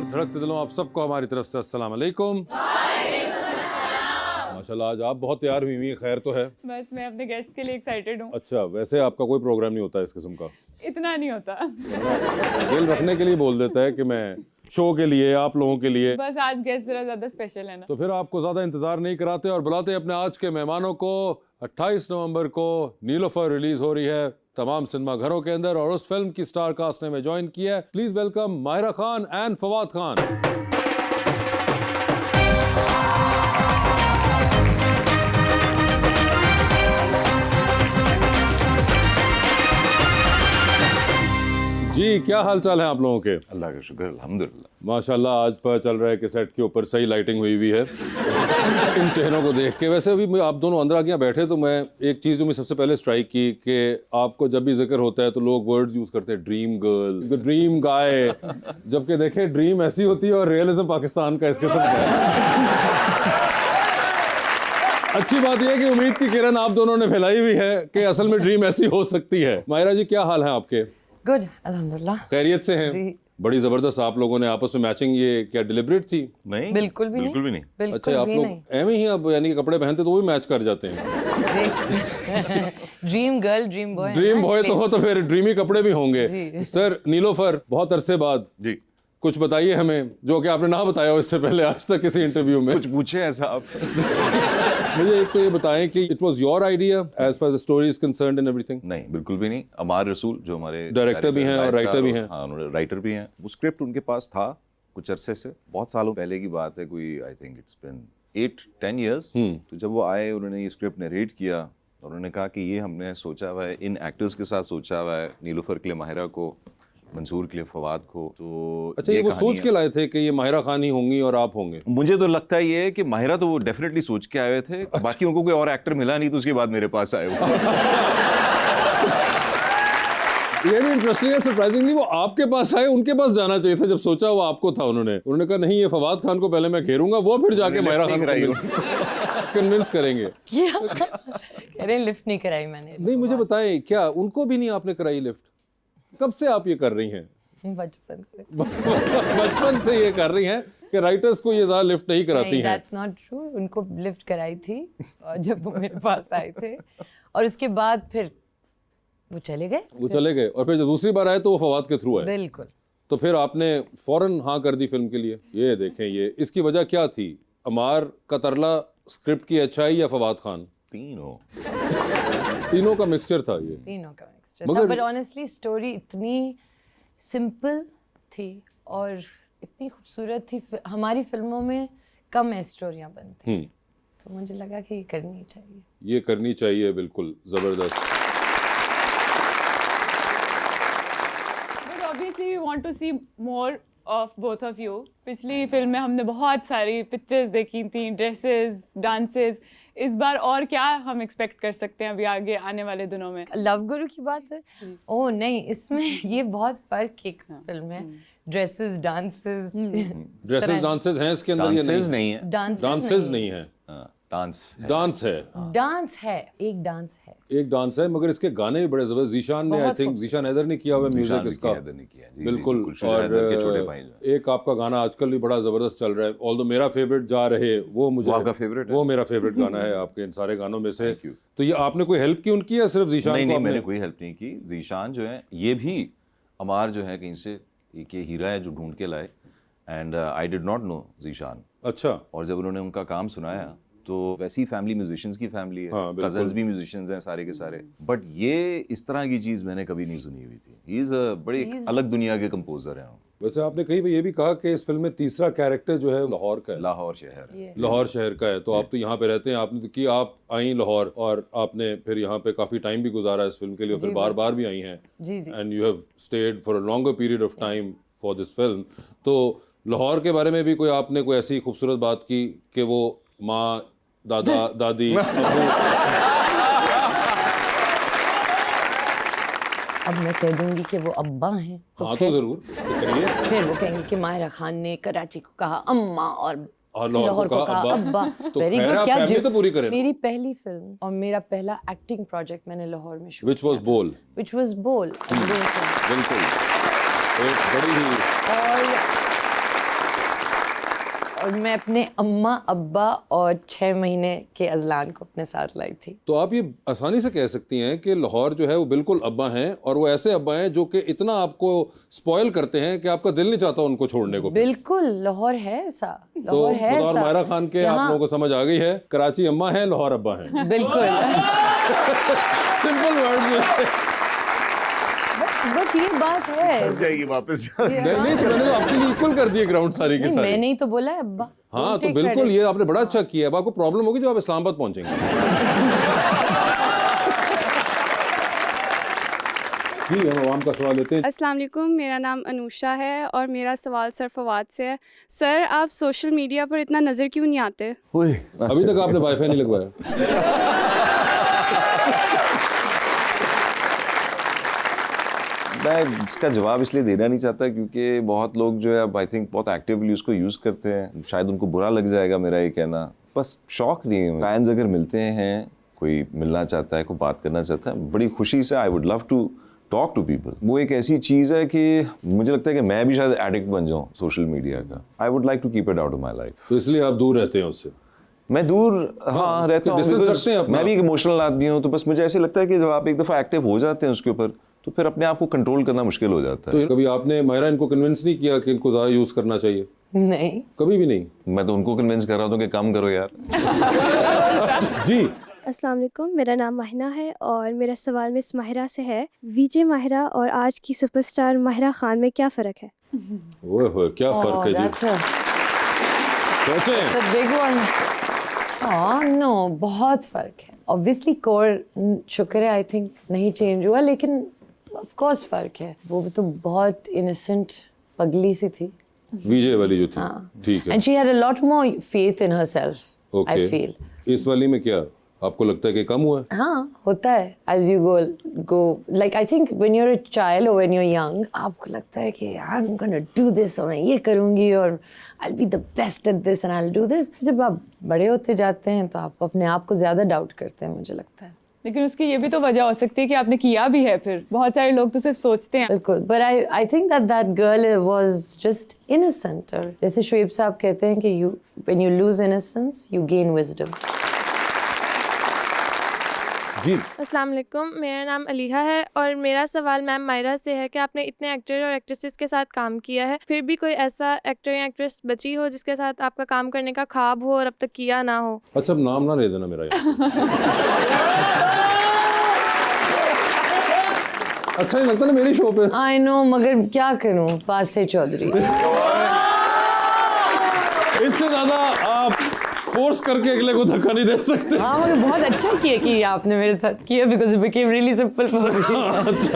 और धड़कते दिलों आप सबको हमारी तरफ से अस्सलाम वालेकुम। माशाल्लाह आज आप बहुत तैयार हुई हैं, खैर तो है? बस मैं अपने गेस्ट के लिए एक्साइटेड हूँ। अच्छा, वैसे आपका कोई प्रोग्राम नहीं होता इस किस्म का? इतना नहीं होता। दिल रखने के लिए बोल देता है कि मैं शो के लिए, आप लोगों के लिए। बस आज गेस्ट जरा ज्यादा स्पेशल है ना, तो फिर आपको ज्यादा इंतजार नहीं कराते और बुलाते हैं अपने आज के मेहमानों को। 28 नवंबर को नीलोफर रिलीज हो रही है तमाम सिनेमा घरों के अंदर और उस फिल्म की स्टार कास्ट ने में ज्वाइन किया है। Please welcome Mahira Khan and Fawad Khan. जी, क्या हाल चाल है आप लोगों के? अल्लाह का शुक्र, अल्हम्दुलिल्लाह। माशाल्लाह आज पता चल रहा है कि सेट के ऊपर सही लाइटिंग हुई हुई है इन चेहरों को देख के। वैसे अभी आप दोनों अंदर आके बैठे तो मैं एक चीज़ जो मुझे सबसे पहले स्ट्राइक की कि आपको जब भी जिक्र होता है तो लोग वर्ड्स यूज़ करते हैं, ड्रीम गर्ल, द ड्रीम गाय, जबकि देखें ड्रीम ऐसी होती है और रियलिज्म पाकिस्तान का इसके साथ है। अच्छी बात यह है कि उम्मीद की किरण आप दोनों ने फैलाई हुई है कि असल में ड्रीम ऐसी हो सकती है। माहिरा जी, क्या हाल है आपके? गुड, अल्हम्दुलिल्लाह। खैरियत से हैं? बड़ी जबरदस्त। आप लोगों ने आपस में मैचिंग, ये क्या डिलिब्रेट थी? नहीं, बिल्कुल भी बिल्कुल भी नहीं। नहीं। बिल्कुल अच्छा, आप भी लोग नहीं। एवं ही अब यानी कि कपड़े पहनते तो वो भी मैच कर जाते हैं। Dream girl, dream boy. Dream boy तो हो तो फिर ड्रीमी कपड़े भी होंगे। जी। सर नीलोफर, बहुत अरसे बाद जी, कुछ बताइए हमें जो कि आपने ना बताया हो इससे पहले आज तक किसी इंटरव्यू में। कुछ पूछे ऐसा आप? मुझे एक तो ये बताएं कि it was your idea as far as the story is concerned and everything? नहीं, बिल्कुल भी नहीं। अमार रसूल जो हमारे डायरेक्टर भी हैं और राइटर भी हैं। हाँ, उन्होंने राइटर भी हैं। वो स्क्रिप्ट उनके पास था कुछ अरसे से, बहुत सालों पहले की बात है, कोई I think it's been 8-10 years. तो जब वो आए, उन्होंने ये स्क्रिप्ट नरेट किया और उन्होंने कहा कि ये हमने सोचा हुआ है, इन एक्टर्स के साथ सोचा हुआ है, नीलोफर के लिए माहिरा को, मंसूर के लिए फवाद को। तो अच्छा, ये वो सोच के लाए थे कि ये माहिरा खान ही होंगी और आप होंगे? मुझे तो लगता है ये कि माहिरा तो वो डेफिनेटली सोच के आए थे। बाकी उनको कोई और एक्टर मिला नहीं तो उसके बाद मेरे पास आए वो। ये भी इंटरेस्टिंग है। सरप्राइजिंगली वो आपके पास आए, उनके पास जाना चाहिए था। जब सोचा वो आपको था, उन्होंने कहा नहीं, ये फवाद खान को पहले मैं घेरूंगा, वो फिर जाके माहिरा खान को कन्विंस करेंगे। अरे लिफ्ट नहीं कराई मैंने। नहीं, मुझे बताएं, क्या उनको भी नहीं आपने कराई लिफ्ट? कब से आप ये कर रही हैं? बचपन से। बचपन से ये कर रही हैं कि राइटर्स को ये ज़्यादा लिफ्ट नहीं कराती हैं। That's not true। उनको लिफ्ट कराई थी और जब वो मेरे पास आए थे और उसके बाद फिर वो चले गए। और फिर जब दूसरी बार आए तो वो फवाद के थ्रू आए। बिल्कुल। तो फिर आपने फौरन हाँ कर दी फिल्म के लिए। ये देखें, ये इसकी वजह क्या थी? अमार का तरला, स्क्रिप्ट की अच्छाई या फवाद खान? तीनों का मिक्सचर था ये। तीनों का मिक्सचर मगर- था, बट ऑनेस्टली स्टोरी इतनी सिंपल थी और इतनी खूबसूरत थी। हमारी फिल्मों में कम स्टोरियाँ बनती, तो मुझे लगा कि ये करनी चाहिए। ये करनी चाहिए, बिल्कुल जबरदस्त। But obviously we want to see more of both of you. पिछली फिल्म में हमने बहुत सारी पिक्चर्स देखी थी, ड्रेसेस, डांसेस। इस बार और क्या हम एक्सपेक्ट कर सकते हैं अभी आगे आने वाले दिनों में? लव गुरु की बात है? ओह नहीं, इसमें ये बहुत फर्क की फिल्म है। Dresses, dances. ड्रेसेस, डांसेस हैं इसके अंदर? ये डांसेस नहीं है। डांसेस नहीं है, डांस है। डांस है। डांस है, एक डांस है। एक डांस है, मगर इसके गाने भी बड़े जबरदस्त। जीशान ने, आई थिंक जीशान हैदर ने किया हुआ म्यूजिक इसका। बिल्कुल। और एक आपका गाना आजकल भी बड़ा जबरदस्त चल रहा है, ऑल्दो मेरा फेवरेट जा रहे, वो मुझे आपका फेवरेट है? वो मेरा फेवरेट गाना है आपके इन सारे गानों में से। तो ये आपने कोई हेल्प की उनकी या सिर्फ जीशान? नहीं, मैंने कोई हेल्प नहीं की। जीशान जो है, ये भी अमार जो है कहीं से एक ये हीरा है जो ढूंढ के लाए, and I did not know Zeeshan. अच्छा। और जब उन्होंने उनका काम सुनाया तो वैसी फैमिली म्यूजिशियंस की फैमिली है, हाँ, कजन्स भी म्यूजिशियंस हैं सारे के सारे, बट ये इस तरह की चीज़ मैंने कभी नहीं सुनी हुई थी। ही इज़ अ बड़ी अलग दुनिया के कंपोजर हैं। वैसे आपने कहीं ये भी कहा कि इस फिल्म में तीसरा कैरेक्टर जो है लाहौर का है। लाहौर शहर है। लाहौर शहर का है, तो आप तो यहाँ पे रहते हैं। आपने तो कि आप आई लाहौर और आपने फिर यहाँ पे काफी टाइम भी गुजारा इस फिल्म के लिए, फिर बार बार भी आई हैं, and you have stayed for a longer period of time for this film. तो लाहौर के बारे में भी कोई आपने कोई ऐसी खूबसूरत बात की कि वो माँ, दादा, दादी, अब मैं कह दूंगी कि वो अब्बा हैं, तो हाँ तो जरूर, तो करिए। फिर वो कहेंगे कि माहिरा खान ने कराची को कहा अम्मा और लाहौर को कहा अब्बा। तो वेरी गुड। क्या फैमिली तो पूरी करें। मेरी पहली फिल्म और मेरा पहला एक्टिंग प्रोजेक्ट मैंने लाहौर में shoot Which was Bowl। Which was Bowl। बिल्कुल, एक बड़ी ही और और मैं अपने अम्मा अब्बा और 6 महीने के अजलान को अपने साथ लाई थी। तो आप ये आसानी से कह सकती हैं कि लाहौर जो है वो बिल्कुल अब्बा हैं, और वो ऐसे अब्बा हैं जो कि इतना आपको स्पॉइल करते हैं कि आपका दिल नहीं चाहता उनको छोड़ने को। बिल्कुल, लाहौर है ऐसा, तो लाहौर है बतौर ऐसा। मायरा खान के आप लोगों को समझ आ गई है, कराची अम्मा है, लाहौर अब्बा है। बिल्कुल। सिंपल वर्ड में। बट ये बात है, जाएगी वापस। नहीं तो मैंने तो आपके लिए इक्वल कर दिए ग्राउंड सारी की नहीं, सारी। मैंने ही तो बोला है अब्बा। हाँ Don't तो take बिल्कुल, credit. ये आपने बड़ा अच्छा किया है। अब आपको प्रॉब्लम होगी जब आप इस्लामाबाद पहुंचेंगे। जी, हम आवाम का सवाल लेते हैं। अस्सलाम वालेकुम, मेरा नाम अनुषा है और मेरा सवाल सर फवाद से है। सर, आप सोशल मीडिया पर इतना नज़र क्यों नहीं आते? अभी तक आपने वाईफाई नहीं लगवाया। मैं इसका जवाब इसलिए देना नहीं चाहता क्योंकि बहुत लोग जो है अब आई थिंक बहुत एक्टिवली उसको यूज़ करते हैं, शायद उनको बुरा लग जाएगा मेरा ये कहना। बस शौक नहीं है। फैंस अगर मिलते हैं, कोई मिलना चाहता है, कोई बात करना चाहता है, बड़ी खुशी से I would love to talk to people. वो एक ऐसी चीज़ है कि मुझे लगता है कि मैं भी शायद एडिक्ट बन जाऊँ सोशल मीडिया का। I would like to keep it out of my life. तो इसलिए आप दूर रहते हैं उससे। मैं दूर हाँ रहता हूँ, distance रखते हैं अपना। मैं भी एक इमोशनल आदमी हूँ, तो बस मुझे ऐसे लगता है कि जब आप एक दफ़ा एक्टिव हो जाते हैं उसके ऊपर, तो फिर अपने आप को कंट्रोल करना मुश्किल हो जाता है। तो कभी आपने मायरा इनको कन्विंस नहीं किया कि इनको ज़्यादा यूज़ करना चाहिए? नहीं। कभी भी नहीं? मैं तो उनको कन्विंस कर रहा हूँ कि कम करो यार। जी। अस्सलाम वालेकुम, मेरा नाम माहिना है और मेरा सवाल मिस माहिरा से है। वीजे माहिरा और आज की सुपरस्टार माहिरा खान में क्या फ़र्क है? ओए होए, क्या फर्क है जी? सोचें। That's a big one. हाँ, no, बहुत फ़र्क है। Obviously कोर शुक्र है आई थिंक नहीं चेंज हुआ, लेकिन of course फ़र्क है। वो तो बहुत innocent पगली सी थी। विजय वाली जो थी। हाँ। ठीक है। And she had a lot more faith in herself, I okay. feel. इस वाली में क्या आपको लगता है कि कम हुआ है? हाँ, होता है as you go like I think when you're a child or when you're young, आपको लगता है कि I'm gonna do this और मैं ये करूँगी और I'll be the best at this and I'll do this. जब आप बड़े होते जाते हैं तो आप अपने आप को ज़्यादा डाउट करते हैं, मुझे लगता है। लेकिन उसकी ये भी तो वजह हो सकती है कि आपने किया भी है। फिर बहुत सारे लोग तो सिर्फ सोचते हैं। बिल्कुल, but I think that girl was just innocent, और जैसे शुएब साहब कहते हैं कि when you lose innocence you gain wisdom. जी। अस्सलाम वालेकुम, मेरा नाम अलीहा है और मेरा सवाल मैम मायरा से है कि आपने इतने एक्टर और एक्ट्रेसेस के साथ काम किया है, फिर भी कोई ऐसा एक्टर या एक्ट्रेस बची हो जिसके साथ आपका काम करने का ख्वाब हो और अब तक किया ना हो? अच्छा, अब नाम ना ले देना मेरा यहाँ। अच्छा नहीं लगता ना मेरी शो पे। I know, मगर क्या करूँ, वासे चौधरी। इससे ज्यादा आप फोर्स करके अगले को धक्का नहीं दे सकते। हाँ, मगर बहुत अच्छा किया कि आपने मेरे साथ किया, because it became really simple for me.